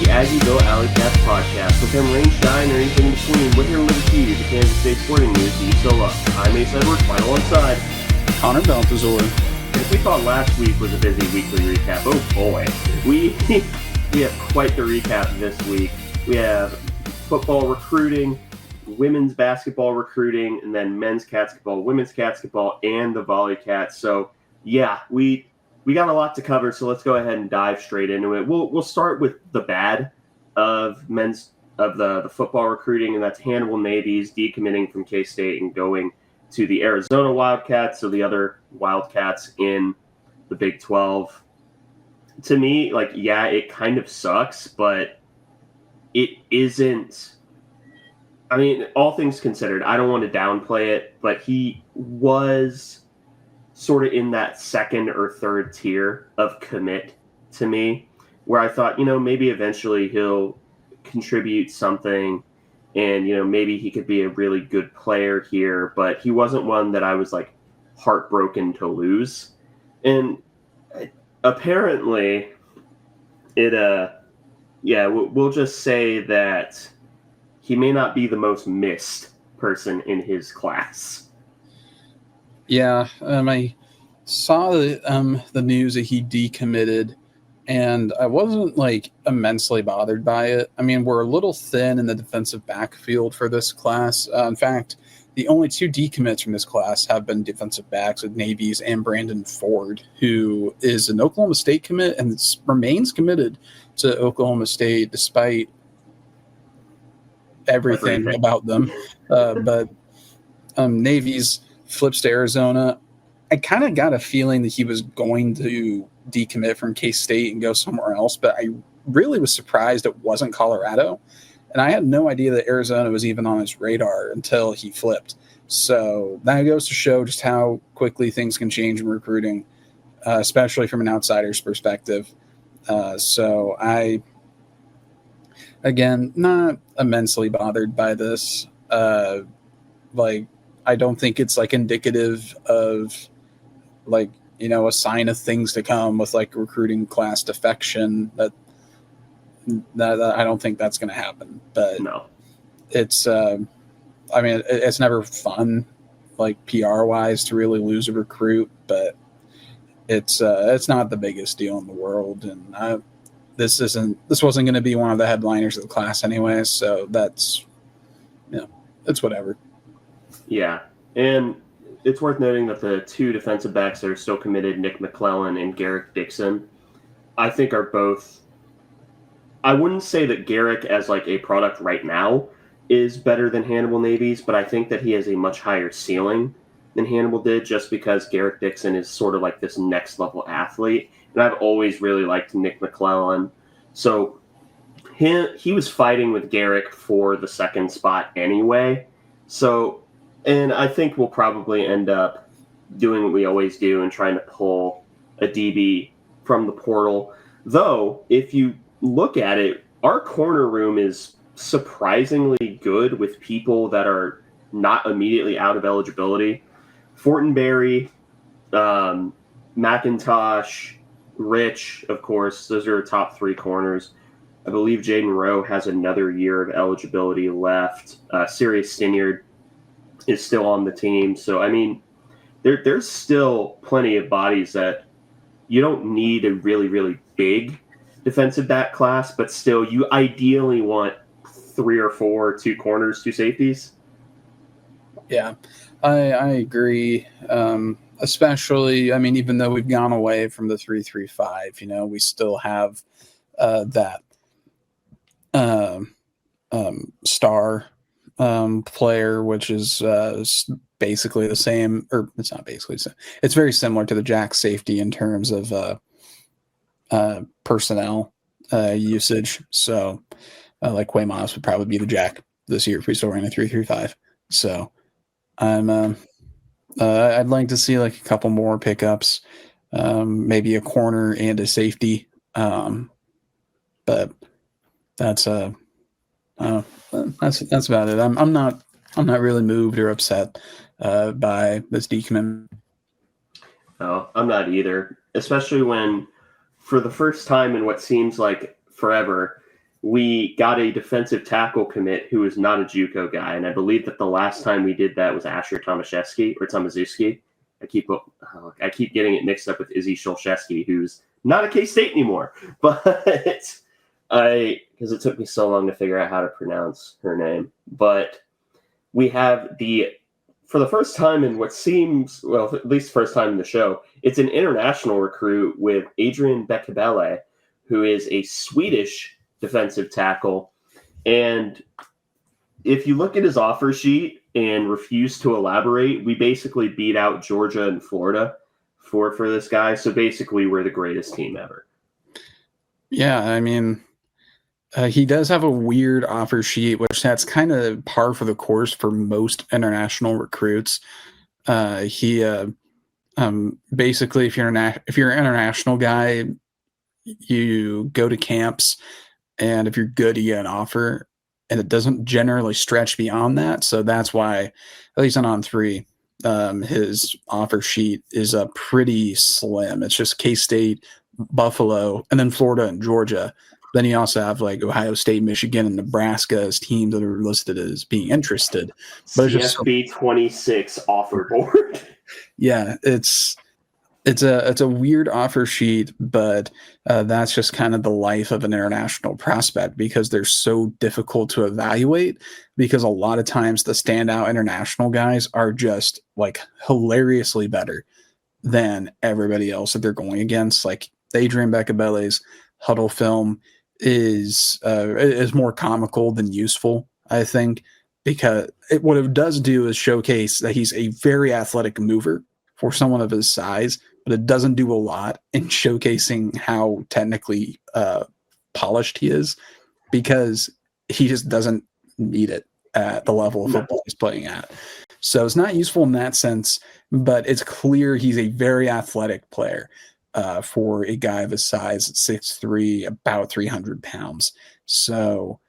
Aggieville Alleycats podcast. With him rain, shine, or anything in between, we're here to live to you, the Kansas State sporting news that you so love. I'm Ace Edwards, right alongside Connor Balthazar. If we thought last week was a busy weekly recap, oh boy, we have quite the recap this week. We have football recruiting, women's basketball recruiting, and then men's Catsketball, women's Catsketball, and the Alleycats. So yeah, we got a lot to cover, so let's go ahead and dive straight into it. We'll start with the bad of the football recruiting, and that's Hannibal Navy's decommitting from K-State and going to the Arizona Wildcats, so the other Wildcats in the Big 12. To me, it kind of sucks, but it isn't. I mean, all things considered, I don't want to downplay it, but he was sort of in that second or third tier of commit to me, where I thought, maybe eventually he'll contribute something and, maybe he could be a really good player here, but he wasn't one that I was heartbroken to lose. And apparently we'll just say that he may not be the most missed person in his class. Yeah, I saw the news that he decommitted, and I wasn't immensely bothered by it. I mean, we're a little thin in the defensive backfield for this class. In fact, the only two decommits from this class have been defensive backs with Navy's and Brandon Ford, who is an Oklahoma State commit and remains committed to Oklahoma State despite everything about them. But Navy's flips to Arizona. I kind of got a feeling that he was going to decommit from K-State and go somewhere else, but I really was surprised it wasn't Colorado. And I had no idea that Arizona was even on his radar until he flipped. So that goes to show just how quickly things can change in recruiting, especially from an outsider's perspective. So I, again, not immensely bothered by this. I don't think it's indicative of a sign of things to come with recruiting class defection. That I don't think that's going to happen. But no, it's it's never fun PR wise to really lose a recruit, but it's not the biggest deal in the world. And this wasn't going to be one of the headliners of the class anyway. So that's it's whatever. Yeah, and it's worth noting that the two defensive backs that are still committed, Nick McClellan and Garrick Dixon, I think are both. I wouldn't say that Garrick as a product right now is better than Hannibal Navy's, but I think that he has a much higher ceiling than Hannibal did just because Garrick Dixon is sort of this next level athlete. And I've always really liked Nick McClellan. So he was fighting with Garrick for the second spot anyway. So, and I think we'll probably end up doing what we always do and trying to pull a DB from the portal. Though, if you look at it, our corner room is surprisingly good with people that are not immediately out of eligibility. Fortenberry, McIntosh, Rich, of course, those are our top three corners. I believe Jaden Rowe has another year of eligibility left. Sirius Stinyard is still on the team. So, I mean, there's still plenty of bodies that you don't need a really, really big defensive back class, but still you ideally want 3 or 4, 2 corners, 2 safeties. Yeah, I agree. Especially, I mean, even though we've gone away from the 3-3-5, we still have that star player, which is basically the same, or it's not basically the same. It's very similar to the jack safety in terms of personnel usage. So Quay Moss would probably be the jack this year if we still ran a 3-3-5. So I'm I'd like to see a couple more pickups, maybe a corner and a safety. But that's about it. I'm not really moved or upset by this decommitment. No, I'm not either, especially when for the first time in what seems like forever, we got a defensive tackle commit who is not a JUCO guy, and I believe that the last time we did that was Asher Tomaszewski. I keep getting it mixed up with Izzy Sholszewski, who's not at K-State anymore. But because it took me so long to figure out how to pronounce her name. But we have for the first time in what seems, well, at least first time in the show, it's an international recruit with Adrian Bekabele, who is a Swedish defensive tackle. And if you look at his offer sheet and refuse to elaborate, we basically beat out Georgia and Florida for this guy. So basically, we're the greatest team ever. Yeah, I mean, he does have a weird offer sheet, which that's kind of par for the course for most international recruits. Basically, if you're an international guy, you go to camps, and if you're good, you get an offer, and it doesn't generally stretch beyond that. So that's why, at least on On3, his offer sheet is pretty slim. It's just K-State, Buffalo, and then Florida and Georgia. Then you also have like Ohio State, Michigan, and Nebraska as teams that are listed as being interested. But CFB 26 offer board. Yeah, it's a weird offer sheet, but that's just kind of the life of an international prospect, because they're so difficult to evaluate, because a lot of times the standout international guys are just like hilariously better than everybody else that they're going against. Like Adrian Bekabele's huddle film is more comical than useful, I think, because what it does do is showcase that he's a very athletic mover for someone of his size, but it doesn't do a lot in showcasing how technically polished he is, because he just doesn't need it at the level of football he's playing at. So it's not useful in that sense, but it's clear he's a very athletic player for a guy of his size, 6'3", about 300 pounds. So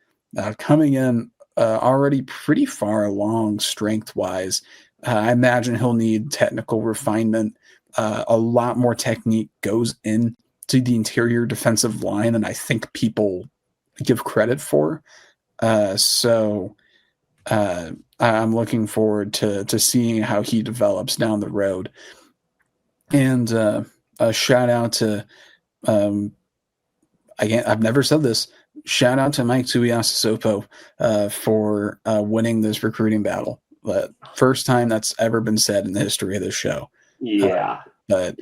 coming in already pretty far along strength-wise, I imagine he'll need technical refinement. A lot more technique goes into the interior defensive line than I think people give credit for. So I'm looking forward to seeing how he develops down the road. And a shout out to, again, I've never said this, shout out to Mike Tuiasosopo for winning this recruiting battle. The first time that's ever been said in the history of this show. Yeah. But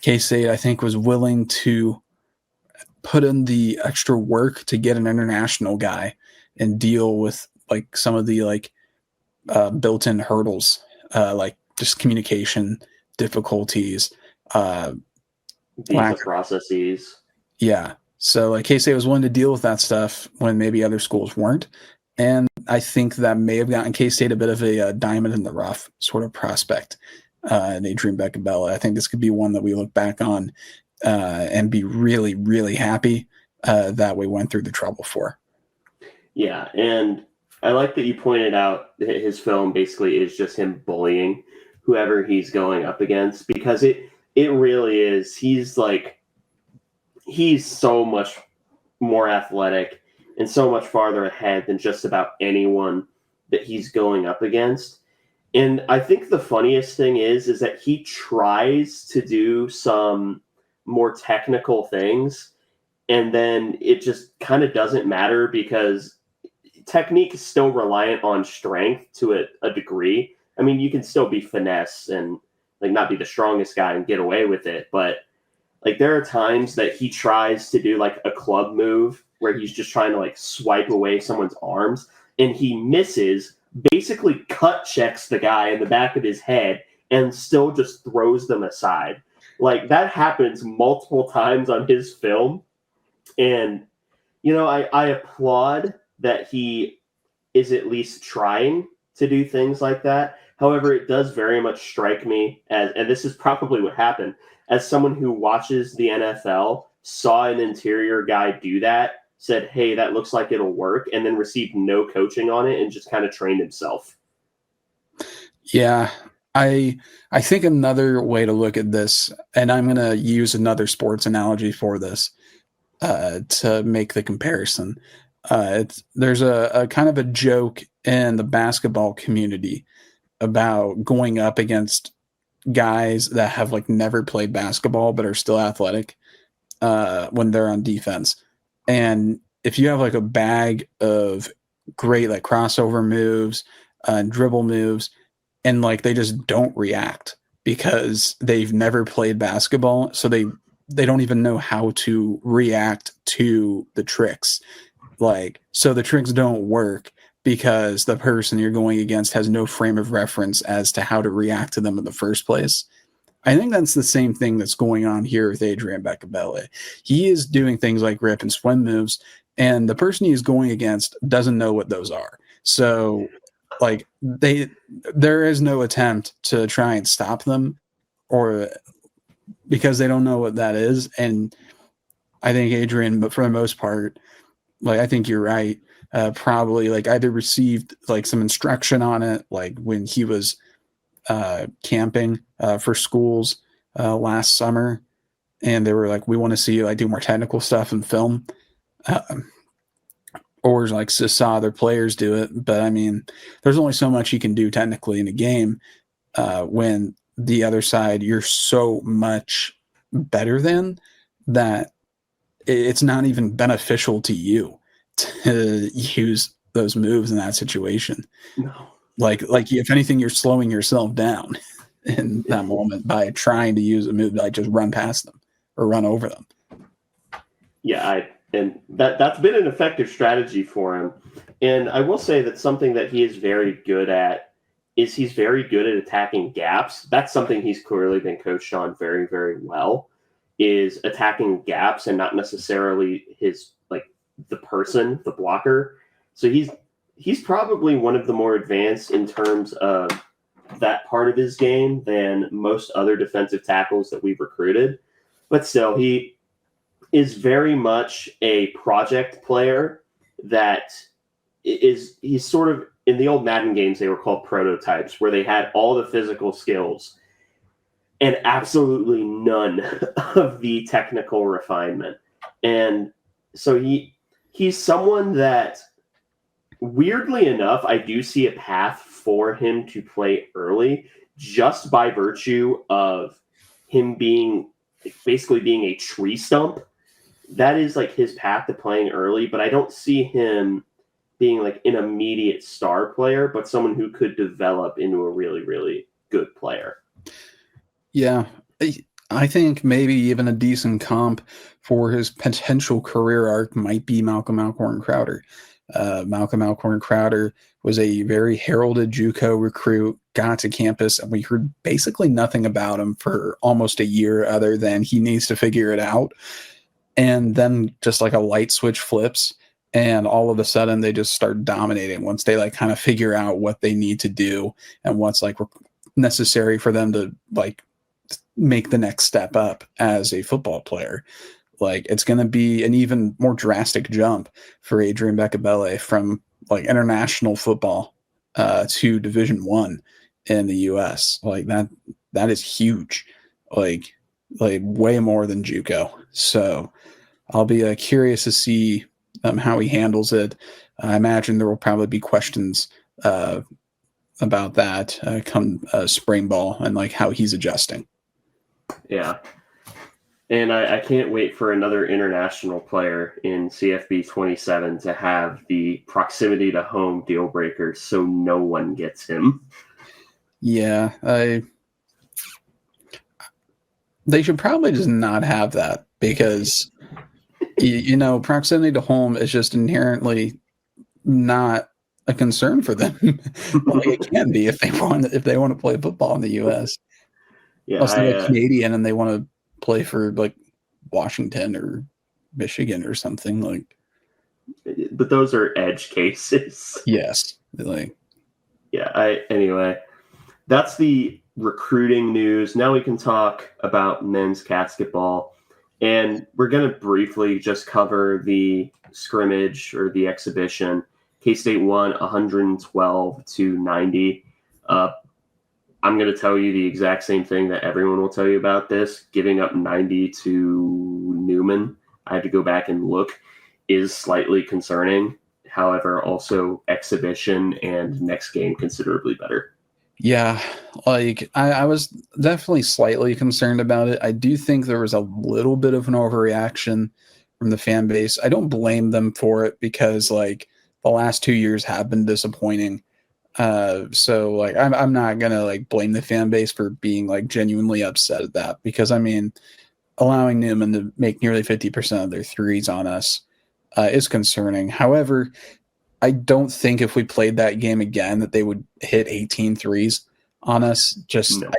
K-State, I think, was willing to put in the extra work to get an international guy and deal with like some of the built-in hurdles, like just communication difficulties, visa processes. Yeah. So like K-State was willing to deal with that stuff when maybe other schools weren't. And I think that may have gotten K-State a bit of a diamond in the rough sort of prospect. And Adrian Bekabele, I think this could be one that we look back on and be really, really happy that we went through the trouble for. Yeah, and I like that you pointed out that his film basically is just him bullying whoever he's going up against, because it really is. He's so much more athletic and so much farther ahead than just about anyone that he's going up against. And I think the funniest thing is that he tries to do some more technical things, and then it just kind of doesn't matter, because technique is still reliant on strength to a degree. I mean, you can still be finesse and like not be the strongest guy and get away with it, but like there are times that he tries to do like a club move where he's just trying to like swipe away someone's arms, and he misses, basically cut checks the guy in the back of his head, and still just throws them aside. Like that happens multiple times on his film. And, you know, I applaud that he is at least trying to do things like that. However, it does very much strike me as, and this is probably what happened, as someone who watches the NFL, saw an interior guy do that, said, hey, that looks like it'll work, and then received no coaching on it and just kind of trained himself. Yeah, I think another way to look at this, and I'm going to use another sports analogy for this to make the comparison. There's a kind of a joke in the basketball community about going up against guys that have like never played basketball but are still athletic when they're on defense. And if you have like a bag of great like crossover moves and dribble moves, and like they just don't react because they've never played basketball, so they don't even know how to react to the tricks. Like, so the tricks don't work because the person you're going against has no frame of reference as to how to react to them in the first place. I think that's the same thing that's going on here with Adrian Becabelle. He is doing things like rip and swim moves, and the person he's going against doesn't know what those are. So, like, there is no attempt to try and stop them, or because they don't know what that is. And I think Adrian, but for the most part, like, I think you're right. Probably like either received like some instruction on it, like when he was camping for schools last summer, and they were like, we want to see you like do more technical stuff in film, or like just saw other players do it. But I mean, there's only so much you can do technically in a game when the other side you're so much better than that it's not even beneficial to you to use those moves in that situation. No. Like if anything, you're slowing yourself down in that moment by trying to use a move, like just run past them or run over them. Yeah, and that's been an effective strategy for him. And I will say that something that he is very good at is he's very good at attacking gaps. That's something he's clearly been coached on very, very well, is attacking gaps and not necessarily his like the person, the blocker. So he's probably one of the more advanced in terms of that part of his game than most other defensive tackles that we've recruited. But still, he is very much a project player that he's sort of, in the old Madden games, they were called prototypes, where they had all the physical skills and absolutely none of the technical refinement. And so he's someone that, weirdly enough, I do see a path for him to play early just by virtue of him basically being a tree stump. That is like his path to playing early, but I don't see him being like an immediate star player, but someone who could develop into a really, really good player. Yeah. I think maybe even a decent comp for his potential career arc might be Malcolm Alcorn Crowder. Malcolm Alcorn Crowder was a very heralded JUCO recruit, got to campus, and we heard basically nothing about him for almost a year other than he needs to figure it out. And then just like a light switch flips, and all of a sudden they just start dominating once they like kind of figure out what they need to do and what's like necessary for them to like make the next step up as a football player. Like, it's going to be an even more drastic jump for Adrian Becabelle from like international football to Division I in the US. Like that is huge. Like way more than JUCO. So I'll be curious to see how he handles it. I imagine there will probably be questions about that come spring ball and like how he's adjusting. Yeah. And I can't wait for another international player in CFB 27 to have the proximity to home deal breakers so no one gets him. Yeah, they should probably just not have that because, you know, proximity to home is just inherently not a concern for them. Like it can be if they want to play football in the U.S. Yeah, Also, they're Canadian and they want to play for like Washington or Michigan or something like. But those are edge cases. Yes, like. Yeah. Anyway, that's the recruiting news. Now we can talk about men's Catsketball, and we're going to briefly just cover the scrimmage or the exhibition. K-State won 112-90. I'm going to tell you the exact same thing that everyone will tell you about this. Giving up 90 to Newman, I had to go back and look, is slightly concerning. However, also exhibition and next game considerably better. Yeah, like I was definitely slightly concerned about it. I do think there was a little bit of an overreaction from the fan base. I don't blame them for it because like the last 2 years have been disappointing. So like I'm not gonna like blame the fan base for being like genuinely upset at that because I mean allowing Newman to make nearly 50% of their threes on us is concerning. However, I don't think if we played that game again that they would hit 18 threes on us. No.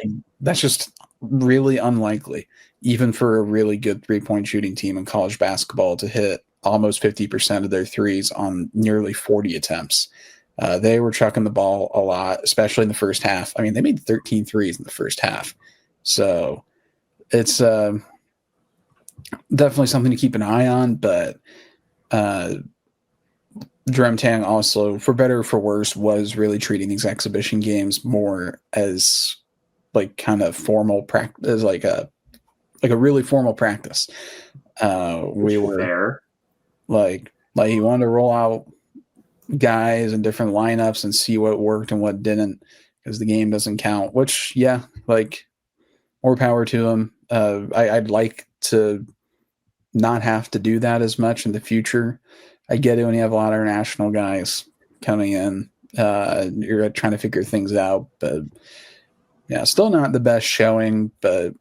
That's just really unlikely, even for a really good 3-point shooting team in college basketball to hit almost 50% of their threes on nearly 40 attempts. They were chucking the ball a lot, especially in the first half. I mean, they made 13 threes in the first half. So it's definitely something to keep an eye on, but Jerome Tang also, for better or for worse, was really treating these exhibition games more as like kind of formal practice, like a really formal practice. We were fair. like he wanted to roll out guys and different lineups and see what worked and what didn't because the game doesn't count. Which, yeah, like more power to him. I'd like to not have to do that as much in the future. I get it when you have a lot of international guys coming in. You're trying to figure things out, but yeah, still not the best showing. But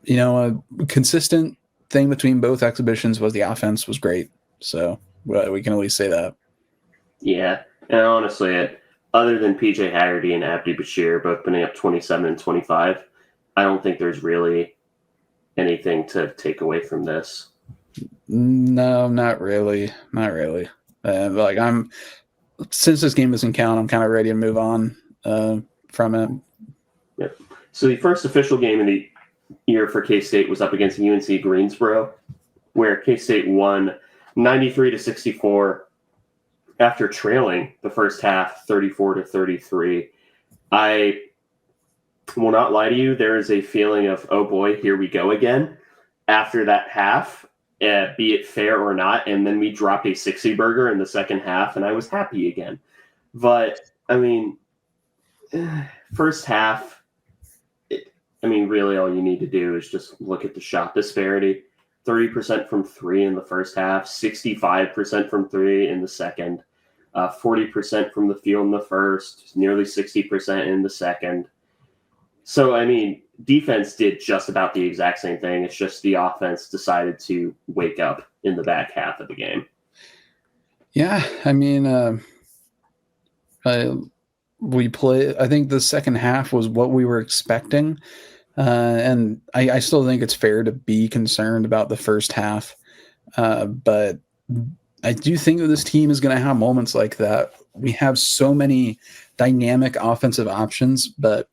you know, a consistent thing between both exhibitions was the offense was great. So we can at least say that. Yeah, and honestly, other than PJ Haggerty and Abdi Bashir both putting up 27 and 25, I don't think there's really anything to take away from this. No, not really. Not really. Like since this game doesn't count, I'm kind of ready to move on from it. Yep. So the first official game of the year for K-State was up against UNC Greensboro, where K-State won 93-64 after trailing the first half 34-33. I will not lie to you, there is a feeling of, oh boy, here we go again after that half. Be it fair or not, and then we dropped a 60 burger in the second half, and I was happy again. But, I mean, first half, really all you need to do is just look at the shot disparity. 30% from three in the first half, 65% from three in the second, 40% from the field in the first, nearly 60% in the second. So, I mean, defense did just about the exact same thing. It's just the offense decided to wake up in the back half of the game. Yeah, I mean, I think the second half was what we were expecting. And I still think it's fair to be concerned about the first half. But I do think that this team is going to have moments like that. We have so many dynamic offensive options, but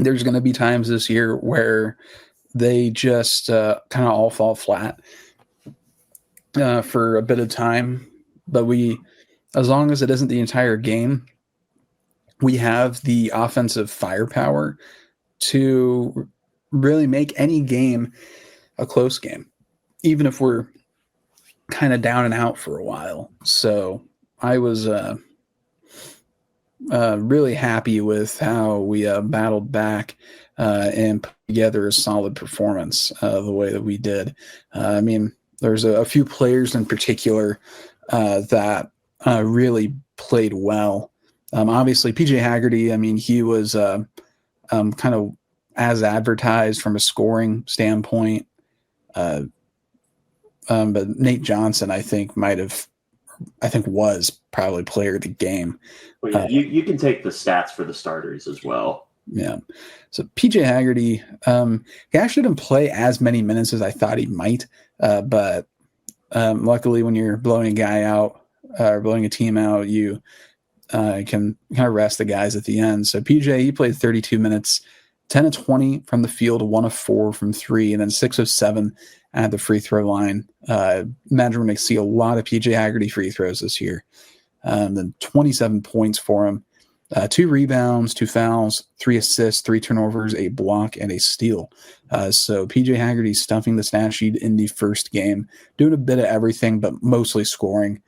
there's going to be times this year where they just kind of all fall flat for a bit of time. But as long as it isn't the entire game, we have the offensive firepower to really make any game a close game, even if we're kind of down and out for a while. So I was really happy with how we battled back and put together a solid performance the way that we did. I mean, there's a few players in particular that really played well. Obviously, PJ Haggerty, I mean, he was kind of as advertised from a scoring standpoint. But Nate Johnson, I think, was probably player of the game. Well, yeah, you can take the stats for the starters as well. Yeah. So PJ Haggerty, he actually didn't play as many minutes as I thought he might. But luckily, when you're blowing a guy out or blowing a team out, you can kind of rest the guys at the end. So PJ, he played 32 minutes, 10 of 20 from the field, 1 of 4 from three, and then 6 of 7 at the free throw line. Imagine we're going to see a lot of PJ Haggerty free throws this year. Then 27 points for him. 2 rebounds, 2 fouls, 3 assists, 3 turnovers, a block, and a steal. So PJ Haggerty stuffing the stat sheet in the first game, doing a bit of everything, but mostly scoring.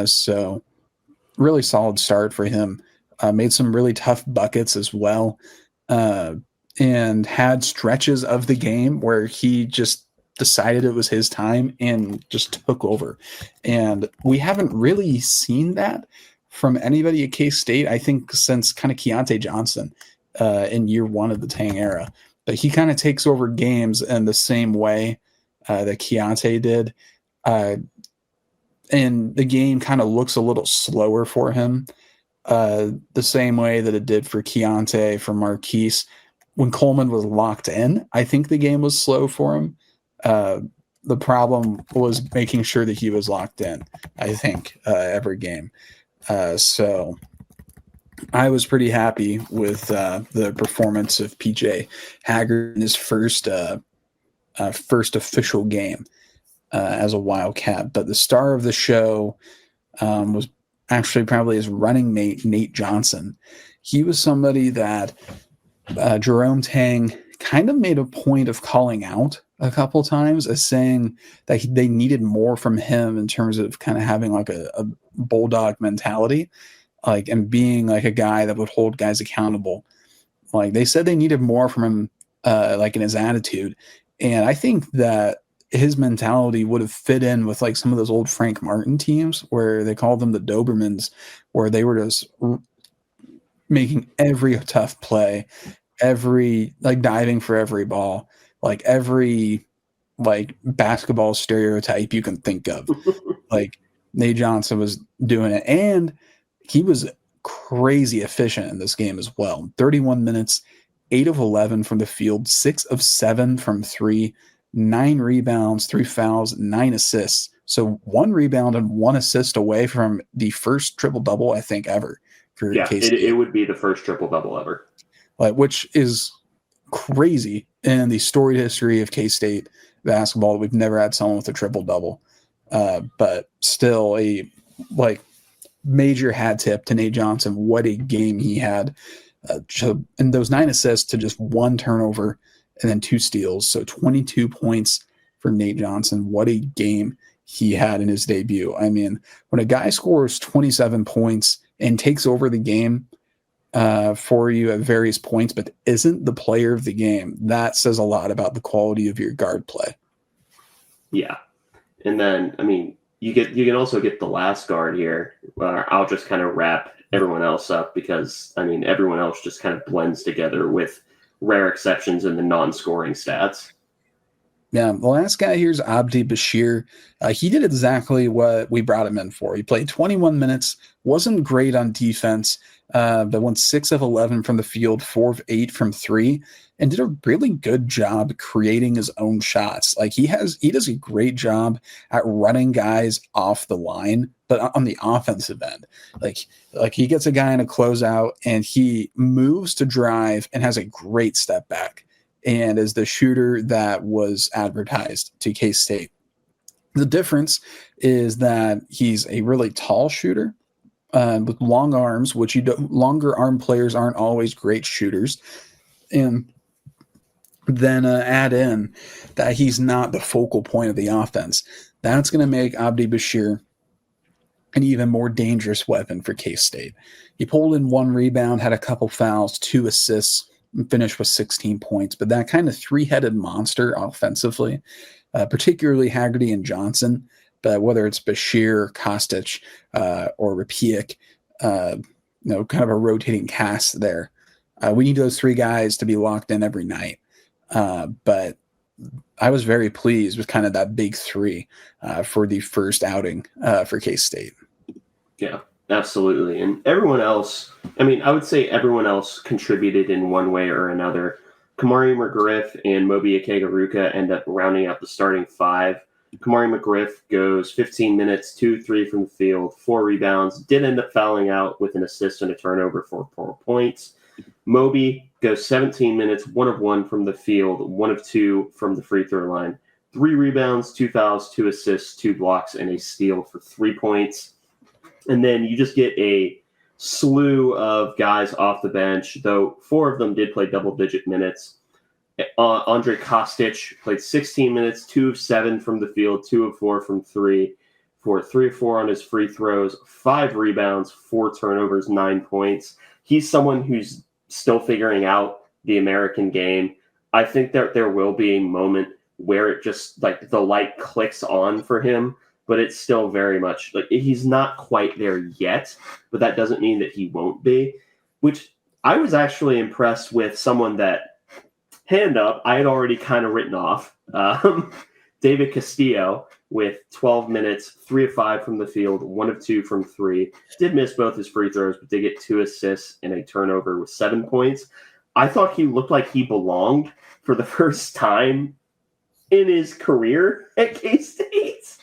So really solid start for him. Made some really tough buckets as well, and had stretches of the game where he just decided it was his time and just took over. And we haven't really seen that from anybody at K-State, I think, since kind of Keontae Johnson in year one of the Tang era. But he kind of takes over games in the same way that Keontae did. And the game kind of looks a little slower for him, the same way that it did for Keontae, for Marquise. When Coleman was locked in, I think the game was slow for him. The problem was making sure that he was locked in, I think, every game. So I was pretty happy with the performance of PJ Haggard in his first official game as a Wildcat. But the star of the show was actually probably his running mate, Nate Johnson. He was somebody that Jerome Tang kind of made a point of calling out a couple times, as saying that they needed more from him in terms of kind of having like a bulldog mentality, like, and being like a guy that would hold guys accountable. Like, they said they needed more from him, like in his attitude. And I think that his mentality would have fit in with like some of those old Frank Martin teams where they called them the Dobermans, where they were just making every tough play, every like diving for every ball, like every like basketball stereotype you can think of. Like, Nate Johnson was doing it, and he was crazy efficient in this game as well. 31 minutes, 8 of 11 from the field, 6 of 7 from 3, 9 rebounds, 3 fouls, 9 assists. So 1 rebound and 1 assist away from the first triple-double, I think, ever for K-State. It would be the first triple-double ever. Like, which is crazy in the storied history of K-State basketball. We've never had someone with a triple-double. But still, a like major hat tip to Nate Johnson. What a game he had. And those 9 assists to just 1 turnover and then 2 steals. So 22 points for Nate Johnson. What a game he had in his debut. I mean, when a guy scores 27 points and takes over the game for you at various points, but isn't the player of the game, that says a lot about the quality of your guard play. Yeah. And then, I mean, you can also get the last guard here. I'll just kind of wrap everyone else up because, I mean, everyone else just kind of blends together with rare exceptions in the non-scoring stats. Yeah, the last guy here is Abdi Bashir. He did exactly what we brought him in for. He played 21 minutes, wasn't great on defense, but went 6 of 11 from the field, 4 of 8 from 3, and did a really good job creating his own shots. Like, he does a great job at running guys off the line, but on the offensive end. Like he gets a guy in a closeout, and he moves to drive and has a great step back, and is the shooter that was advertised to K-State. The difference is that he's a really tall shooter with long arms, which longer arm players aren't always great shooters. And then add in that he's not the focal point of the offense. That's going to make Abdi Bashir an even more dangerous weapon for K-State. He pulled in 1 rebound, had a couple fouls, 2 assists, finished with 16 points. But that kind of 3-headed monster offensively, particularly Haggerty and Johnson, but whether it's Bashir, Kostic, or Rapiak, kind of a rotating cast there. We need those 3 guys to be locked in every night. But I was very pleased with kind of that big 3 for the first outing for K-State. Yeah, absolutely. And everyone else, I mean, I would say everyone else contributed in one way or another. Kamari McGriff and Moby Akega-Ruka end up rounding out the starting 5. Kamari McGriff goes 15 minutes, 2-3 from the field, 4 rebounds, did end up fouling out with an assist and a turnover for 4 points. Moby goes 17 minutes, 1 of 1 from the field, 1 of 2 from the free throw line, 3 rebounds, 2 fouls, 2 assists, 2 blocks, and a steal for 3 points. And then you just get a slew of guys off the bench, though 4 of them did play double-digit minutes. Andre Kostic played 16 minutes, 2 of 7 from the field, 2 of 4 from 3, for 3 of 4 on his free throws, 5 rebounds, 4 turnovers, 9 points. He's someone who's still figuring out the American game. I think that there will be a moment where it just like the light clicks on for him, but it's still very much like he's not quite there yet, but that doesn't mean that he won't be, which I was actually impressed with someone that, hand up, I had already kind of written off. David Castillo with 12 minutes, 3 of 5 from the field, 1 of 2 from 3. Did miss both his free throws, but did get 2 assists and a turnover with 7 points. I thought he looked like he belonged for the first time in his career at K-State.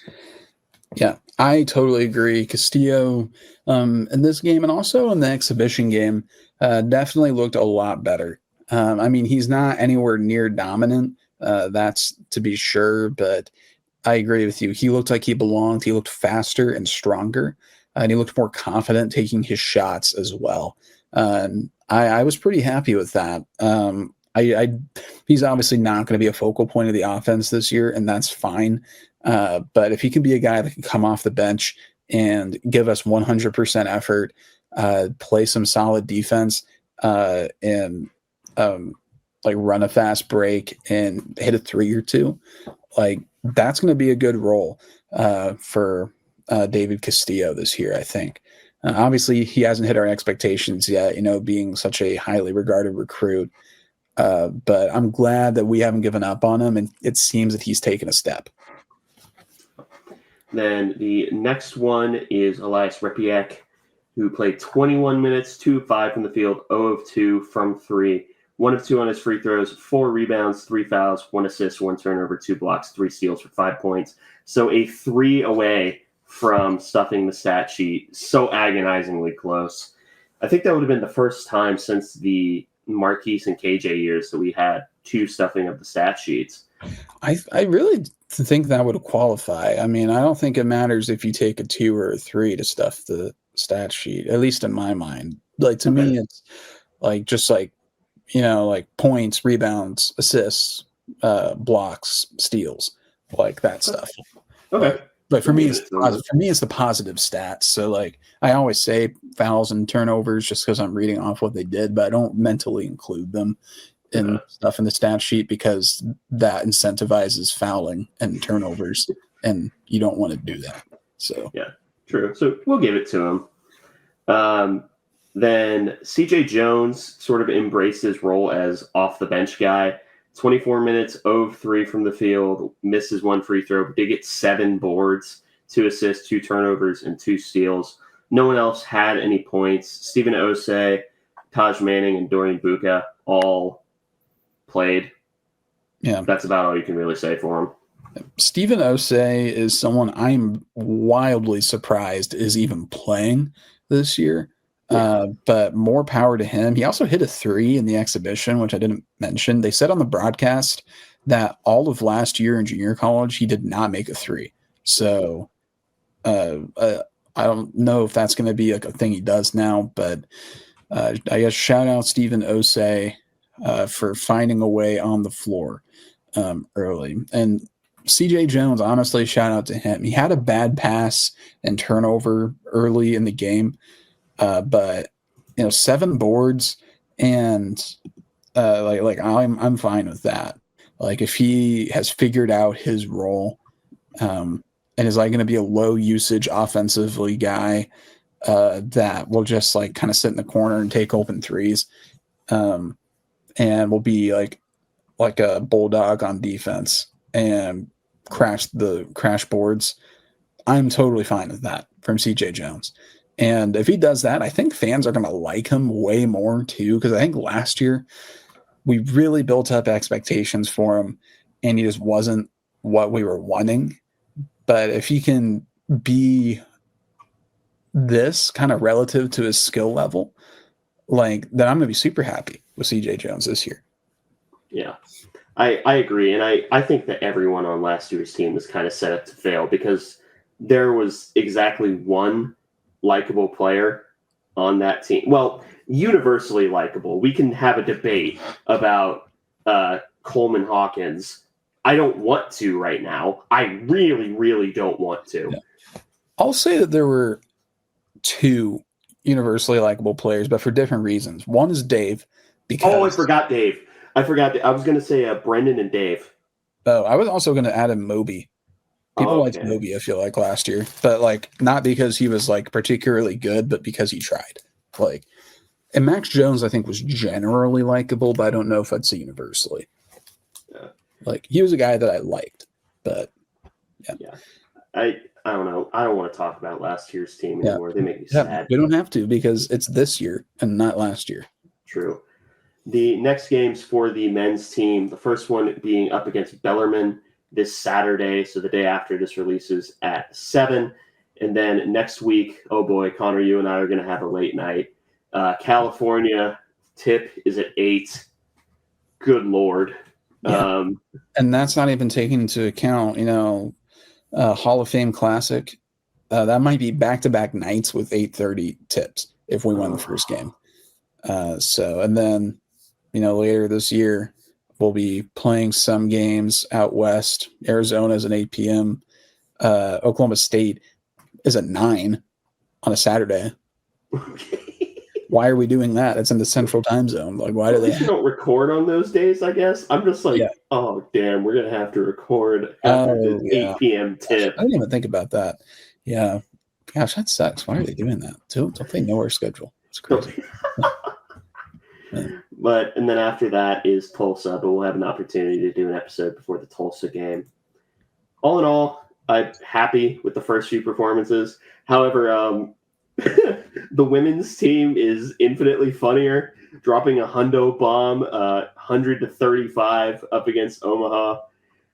Yeah, I totally agree. Castillo in this game and also in the exhibition game definitely looked a lot better. I mean, he's not anywhere near dominant, that's to be sure, but I agree with you. He looked like he belonged. He looked faster and stronger, and he looked more confident taking his shots as well. I was pretty happy with that. He's obviously not going to be a focal point of the offense this year, and that's fine. But if he can be a guy that can come off the bench and give us 100% effort, play some solid defense, and like run a fast break and hit a 3 or 2, like that's going to be a good role for David Castillo this year, I think. Obviously, he hasn't hit our expectations yet, being such a highly regarded recruit. But I'm glad that we haven't given up on him, and it seems that he's taken a step. Then the next one is Elias Repiak, who played 21 minutes, 2 of 5 from the field, 0 of 2 from 3, 1 of 2 on his free throws, 4 rebounds, 3 fouls, 1 assist, 1 turnover, 2 blocks, 3 steals for 5 points. So a 3 away from stuffing the stat sheet. So agonizingly close. I think that would have been the first time since the Marquise and KJ years that we had 2 stuffing of the stat sheets. I really think that would qualify. I mean, I don't think it matters if you take a 2 or a 3 to stuff the stat sheet, at least in my mind. Like, to me, it's like just like, like points, rebounds, assists, blocks, steals, like that stuff. Okay. But for me, it's the positive stats. So, like, I always say fouls and turnovers just because I'm reading off what they did, but I don't mentally include them in stuff in the stat sheet because that incentivizes fouling and turnovers, and you don't want to do that. So yeah, true. So we'll give it to him. Then CJ Jones sort of embraced his role as off the bench guy. 24 minutes, 0 of 3 from the field, misses 1 free throw, but did get 7 boards, 2 assists, 2 turnovers, and 2 steals. No one else had any points. Stephen Osei, Taj Manning, and Dorian Buka all played. Yeah. That's about all you can really say for him. Stephen Osei is someone I'm wildly surprised is even playing this year. But more power to him. He also hit a 3 in the exhibition, which I didn't mention. They said on the broadcast that all of last year in junior college, he did not make a 3. So I don't know if that's going to be a thing he does now, but I guess shout out Stephen Osei for finding a way on the floor early. And CJ Jones, honestly, shout out to him. He had a bad pass and turnover early in the game. But 7 boards and like I'm fine with that. Like if he has figured out his role, and is like going to be a low usage offensively guy that will just like kind of sit in the corner and take open threes, and will be like a bulldog on defense and crash boards. I'm totally fine with that from CJ Jones. And if he does that, I think fans are going to like him way more too, because I think last year we really built up expectations for him and he just wasn't what we were wanting. But if he can be this kind of relative to his skill level, like, then I'm going to be super happy with CJ Jones this year. Yeah, I agree. And I think that everyone on last year's team was kind of set up to fail because there was exactly one likable player on that team. Well, universally likable. We can have a debate about Coleman Hawkins. I don't want to right now. I really, really don't want to. Yeah. I'll say that there were two universally likable players, but for different reasons. One is Dave. I forgot Dave. I was going to say Brendan and Dave. Oh, I was also going to add in Moby. People liked Moby, I feel like, last year, but like not because he was like particularly good, but because he tried. Like, and Max Jones, I think, was generally likable, but I don't know if I'd say universally. Yeah. Like, he was a guy that I liked, but yeah. I don't know. I don't want to talk about last year's team anymore. They make me sad. We don't have to because it's this year and not last year. True. The next games for the men's team, the first one being up against Bellarmine this Saturday, so the day after this releases at 7. And then next week, oh boy, Connor, you and I are going to have a late night. California tip is at 8. Good Lord. Yeah. And that's not even taking into account, Hall of Fame Classic. That might be back-to-back nights with 8:30 tips if we win the first game. And then, later this year, we'll be playing some games out west. Arizona is at 8 p.m. Oklahoma State is at 9 on a Saturday. Why are we doing that? It's in the central time zone. Like, why do they? You don't record on those days, I guess. I'm just like, oh, damn, we're going to have to record after the 8 p.m. tip. I didn't even think about that. Yeah. Gosh, that sucks. Why are they doing that? Don't they know our schedule? It's crazy. And then after that is Tulsa, but we'll have an opportunity to do an episode before the Tulsa game. All in all, I'm happy with the first few performances. However, the women's team is infinitely funnier, dropping a hundo bomb, 100-35 up against Omaha.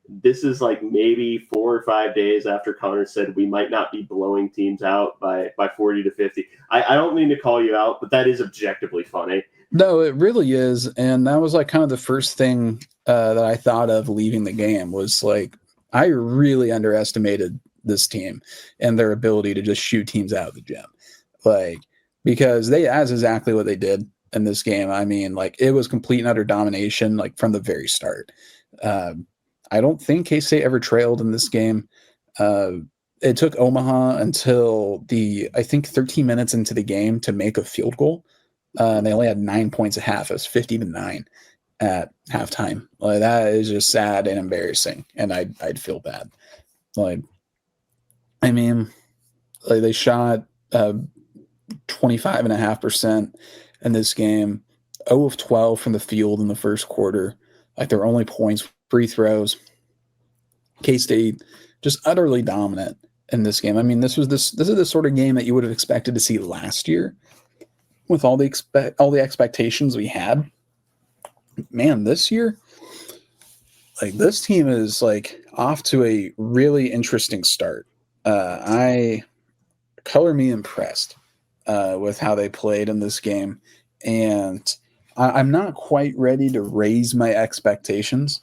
This is like maybe 4 or 5 days after Connor said we might not be blowing teams out by 40-50. I don't mean to call you out, but that is objectively funny. No, it really is. And that was like kind of the first thing that I thought of leaving the game was like, I really underestimated this team and their ability to just shoot teams out of the gym. Like, because that's exactly what they did in this game. I mean, like, it was complete and utter domination, like from the very start. I don't think K-State ever trailed in this game. It took Omaha until I think 13 minutes into the game to make a field goal. They only had 9 points at half. It was 50-9 at halftime. Like, that is just sad and embarrassing, and I'd feel bad. Like, I mean, like, they shot 25.5% in this game, 0 of 12 from the field in the first quarter. Like, their only points, free throws. K-State just utterly dominant in this game. I mean, this is the sort of game that you would have expected to see last year. With all the expectations we had, man, this year, like, this team is like off to a really interesting start. Color me impressed with how they played in this game, and I'm not quite ready to raise my expectations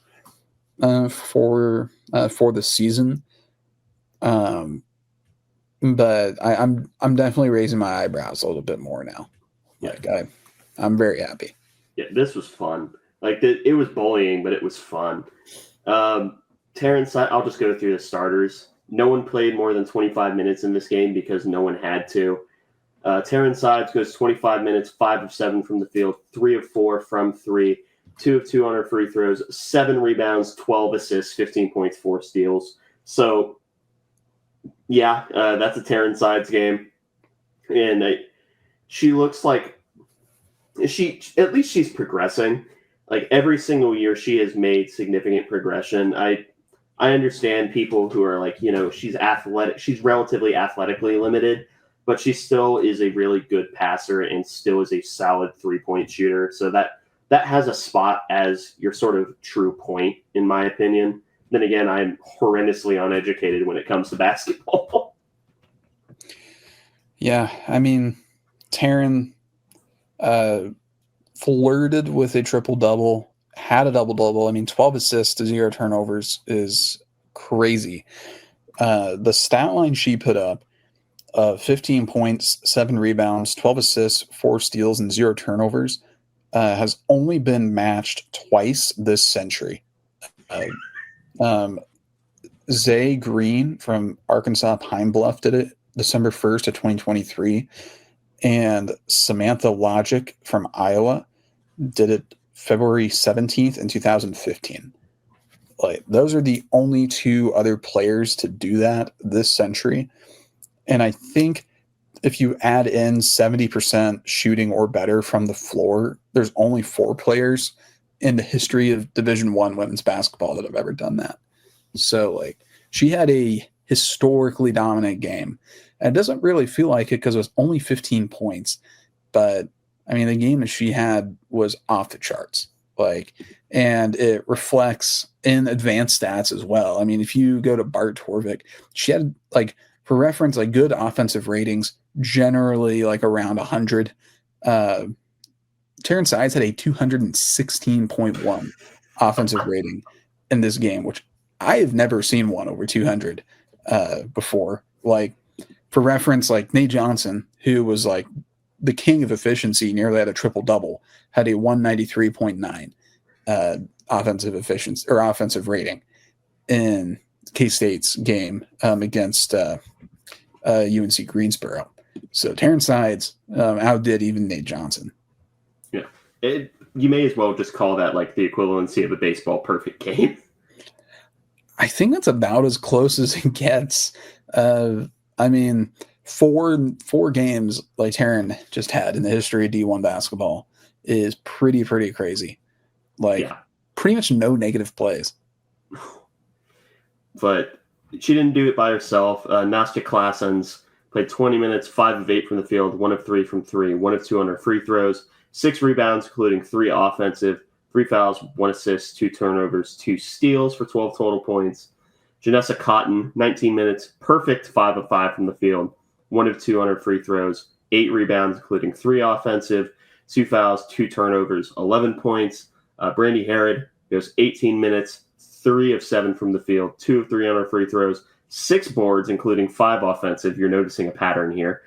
for the season. But I'm definitely raising my eyebrows a little bit more now. Like, I'm very happy. Yeah, this was fun. Like, it was bullying, but it was fun. Terrence, I'll just go through the starters. No one played more than 25 minutes in this game because no one had to. Terrence Sides goes 25 minutes, 5 of 7 from the field, 3 of 4 from 3, 2 of 2 on her free throws, 7 rebounds, 12 assists, 15 points, 4 steals. So, yeah, that's a Terrence Sides game. And she looks like at least she's progressing. Like, every single year she has made significant progression. I understand people who are like, she's athletic. She's relatively athletically limited, but she still is a really good passer and still is a solid 3-point shooter. So that has a spot as your sort of true point, in my opinion. Then again, I'm horrendously uneducated when it comes to basketball. Yeah, I mean, Taryn flirted with a triple-double, had a double-double. I mean, 12 assists to 0 turnovers is crazy. The stat line she put up, 15 points, 7 rebounds, 12 assists, 4 steals, and 0 turnovers. Has only been matched twice this century. Zay Green from Arkansas Pine Bluff did it December 1st of 2023, and Samantha Logic from Iowa did it February 17th in 2015. Like, those are the only 2 other players to do that this century. And I think if you add in 70% shooting or better from the floor, there's only 4 players in the history of Division I women's basketball that have ever done that. So, like, she had a historically dominant game. And it doesn't really feel like it because it was only 15 points. But, I mean, the game that she had was off the charts. Like, and it reflects in advanced stats as well. I mean, if you go to Bart Torvik, she had, like, for reference, like, good offensive ratings, generally like around 100. Terrence Sides had a 216.1 offensive rating in this game, which I have never seen one over 200 before. Like, for reference, like Nate Johnson, who was like the king of efficiency, nearly had a triple-double, had a 193.9 offensive efficiency or offensive rating in K-State's game against UNC Greensboro. So Terrence Sides outdid even Nate Johnson. Yeah, you may as well just call that like the equivalency of a baseball perfect game. I think that's about as close as it gets. I mean, four games like Taryn just had in the history of D1 basketball is pretty crazy. Like, pretty much no negative plays. But she didn't do it by herself. Nastya Klassens played 20 minutes, 5 of 8 from the field, 1 of 3 from 3, 1 of 2 on her free throws, 6 rebounds, including 3 offensive, 3 fouls, 1 assist, 2 turnovers, 2 steals for 12 total points. Janessa Cotton, 19 minutes, perfect 5 of 5 from the field, 1 of 2 on her free throws, 8 rebounds, including 3 offensive, 2 fouls, 2 turnovers, 11 points. Brandy Harrod goes 18 minutes, 3 of 7 from the field, 2 of 3 on her free throws, 6 boards, including 5 offensive. You're noticing a pattern here.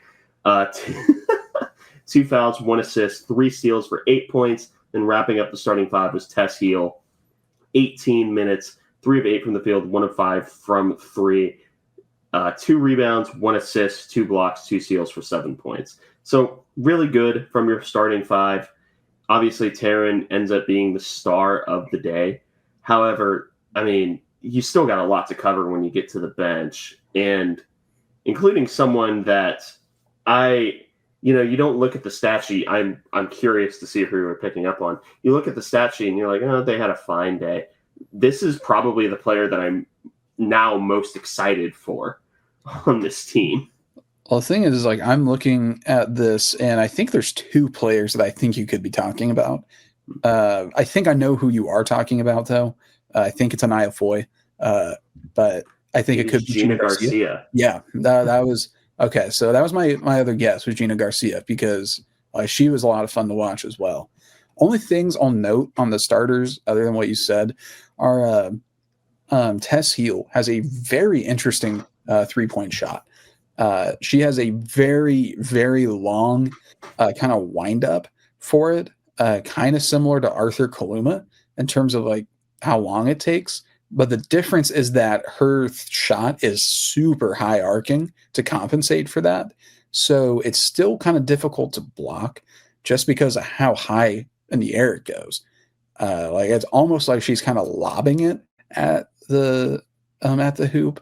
2 fouls, 1 assist, 3 steals for 8 points. And wrapping up the starting 5 was Tess Heel, 18 minutes, 3 of 8 from the field, 1 of 5 from 3, 2 rebounds, 1 assist, 2 blocks, 2 steals for 7 points. So really good from your starting 5. Obviously, Taryn ends up being the star of the day. However, I mean, you still got a lot to cover when you get to the bench, and including someone that you don't look at the stat sheet. I'm curious to see who you're picking up on. You look at the stat sheet and you're like, oh, they had a fine day. This is probably the player that I'm now most excited for on this team. Well, the thing is, like, I'm looking at this, and I think there's 2 players that I think you could be talking about. I think I know who you are talking about, though. I think it's Anaya Foy, but I think it could be Gina Garcia. Yeah, that was okay. So that was my other guess was Gina Garcia because she was a lot of fun to watch as well. Only things I'll note on the starters, other than what you said, are Tess Heel has a very interesting 3-point shot. She has a very long kind of wind up for it, kind of similar to Arthur Kaluma in terms of like how long it takes. But the difference is that her shot is super high arcing to compensate for that. So it's still kind of difficult to block just because of how high in the air it goes. Like it's almost like she's kind of lobbing it at the hoop,